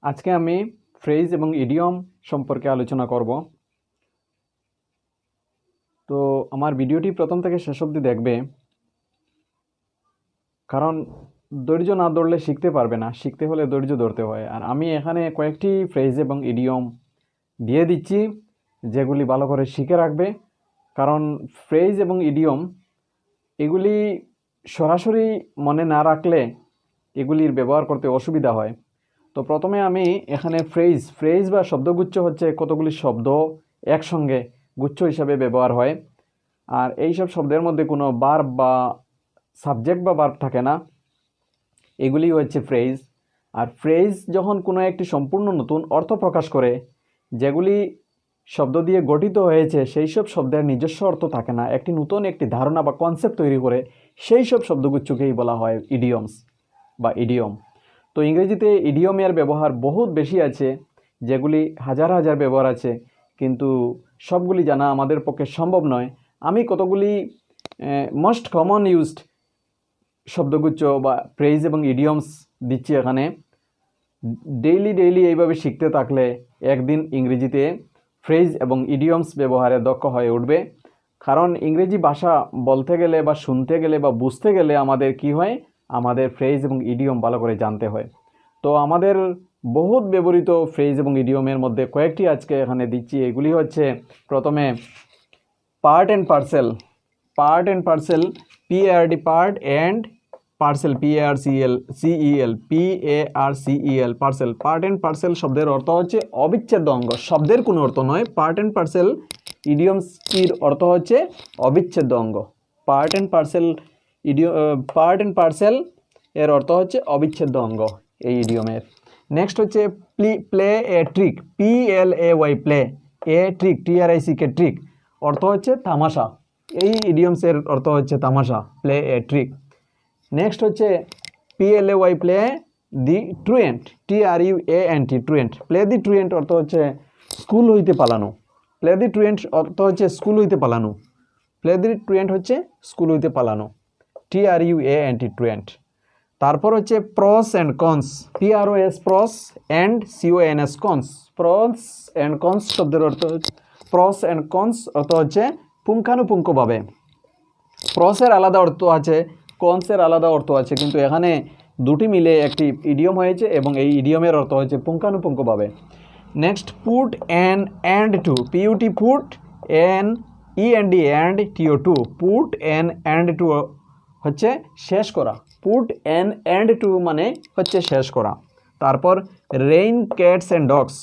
আজকে আমি ফ্রেজ এবং ইডিয়ম সম্পর্কে আলোচনা করব। তো আমার ভিডিওটি প্রথম থেকে শেষ অবধি দেখবে, কারণ ধৈর্য না ধরলে শিখতে পারবে না। শিখতে হলে ধৈর্য ধরতে হয়। আর আমি এখানে কয়েকটি ফ্রেজ এবং ইডিয়ম দিয়ে দিচ্ছি, যেগুলি ভালো করে শিখে রাখবে। কারণ ফ্রেজ এবং ইডিয়ম এগুলি সরাসরি মনে না রাখলে এগুলির ব্যবহার করতে অসুবিধা হয়। তো প্রথমে আমি এখানে ফ্রেজ বা শব্দগুচ্ছ হচ্ছে কতগুলি শব্দ একসঙ্গে গুচ্ছ হিসাবে ব্যবহার হয়। আর এই সব শব্দের মধ্যে কোনো ভার্ব বা সাবজেক্ট বা ভার্ব থাকে না, এগুলি হচ্ছে ফ্রেজ। আর ফ্রেজ যখন কোনো একটি সম্পূর্ণ নতুন অর্থ প্রকাশ করে, যেগুলি শব্দ দিয়ে গঠিত হয়েছে সেই সব শব্দের নিজস্ব অর্থ থাকে না, একটি নতুন একটি ধারণা বা কনসেপ্ট তৈরি করে, সেই সব শব্দগুচ্ছকেই বলা হয় ইডিয়মস বা ইডিয়ম। তো ইংরেজিতে ইডিয়মের ব্যবহার বহুত বেশি আছে, যেগুলি হাজার হাজার ব্যবহার আছে, কিন্তু সবগুলি জানা আমাদের পক্ষে সম্ভব নয়। আমি কতগুলি মোস্ট কমন ইউজড শব্দগুচ্ছ বা ফ্রেজ এবং ইডিয়মস দিচ্ছি এখানে। ডেইলি এইভাবে শিখতে থাকলে একদিন ইংরেজিতে ফ্রেজ এবং ইডিয়মস ব্যবহারে দক্ষ হয়ে উঠবে। কারণ ইংরেজি ভাষা বলতে গেলে বা শুনতে গেলে বা বুঝতে গেলে আমাদের কি হয়, আমাদের ফ্রেজ এবং ইডিয়ম ভালো করে জানতে হয়। তো আমাদের বহুত ব্যবহৃত ফ্রেজ এবং ইডিয়মের মধ্যে কয়েকটি আজকে এখানে দিচ্ছি। এগুলি হচ্ছে প্রথমে part and parcel. Part and parcel, PART, part and parcel, PARCEL, PARCEL, parcel. Part and parcel শব্দের অর্থ হচ্ছে অবিচ্ছেদ্য অঙ্গ। শব্দের কোনো অর্থ নয়। পার্ট অ্যান্ড পার্সেল ইডিয়মসটির অর্থ হচ্ছে অবিচ্ছেদ্য অঙ্গ। পার্ট অ্যান্ড পার্সেল এর অর্থ হচ্ছে অবিচ্ছেদ্য অঙ্গ এই ইডিয়মের। নেক্সট হচ্ছে play a trick, PLAY, play a trick, TRICK, trick, অর্থ হচ্ছে তামাশা। এই ইডিয়মসের অর্থ হচ্ছে তামাশা, প্লে এ ট্রিক। নেক্সট হচ্ছে PLAY, play the truant, TRUANT, truant. Play the truant অর্থ হচ্ছে স্কুল হইতে পালানো। প্লে দি ট্রুয়েন্ট অর্থ হচ্ছে স্কুল হইতে পালানো। প্লে দি ট্রুয়েন্ট হচ্ছে স্কুল হইতে পালানো, TRUANT, ট্রুয়েন্ট। তারপর হচ্ছে প্রস and cons, PROS, pros and CONS, cons. Pros and cons শব্দের অর্থ, প্রস অ্যান্ড কনস অর্থ হচ্ছে পুঙ্খানুপুঙ্খভাবে। প্রসের আলাদা অর্থ আছে, কনসের আলাদা অর্থ আছে, কিন্তু এখানে দুটি মিলে একটি ইডিয়ম হয়েছে এবং এই ইডিয়মের অর্থ হচ্ছে পুঙ্খানুপুঙ্খভাবে। Next put and to, PUT, put END and TO2, put and to হচ্ছে শেষ করা। পুট অ্যান্ড টু মানে হচ্ছে শেষ করা। তারপর rain, cats and dogs,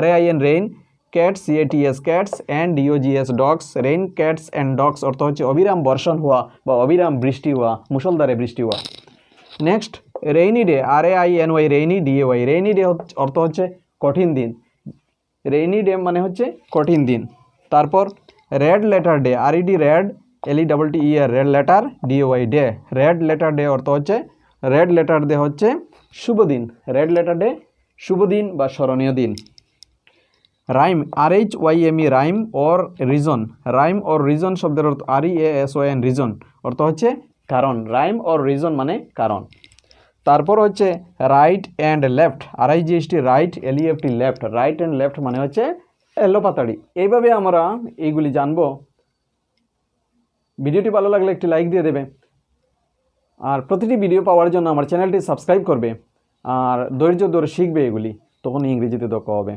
RAIN, rain, cats, CATS, cats, and DOGS, dogs. Rain, cats and dogs অর্থ হচ্ছে অবিরাম বর্ষণ হওয়া বা অবিরাম বৃষ্টি হওয়া, মুষলধারে বৃষ্টি হওয়া। Next rainy day, RAINY, rainy, DAY, rainy day অর্থ হচ্ছে কঠিন দিন। রেইনি ডে মানে হচ্ছে কঠিন দিন। তারপর red letter day, RED, red, LETTER, red letter, DOY, day. Red letter day অর্থ হচ্ছে, রেড লেটার ডে হচ্ছে শুভ দিন। রেড লেটার ডে শুভ দিন বা স্মরণীয় দিন। Rhyme, RHYME, rhyme or reason. Rhyme or reason শব্দের অর্থ REASON, রিজন, অর্থ হচ্ছে কারণ। রাইম অর রিজন মানে কারণ। তারপর হচ্ছে right and left, RIGHT, right, LEFT, left. Right and left মানে হচ্ছে এলোপাতাড়ি। এইভাবে আমরা এইগুলি জানবো। ভিডিওটি ভালো লাগলে একটি লাইক দিয়ে দেবে, আর প্রতিটি ভিডিও পাওয়ার জন্য আমার চ্যানেলটি সাবস্ক্রাইব করবে, আর ধৈর্য ধরে শিখবে এগুলি, তখন ইংরেজিতে দক্ষ হবে।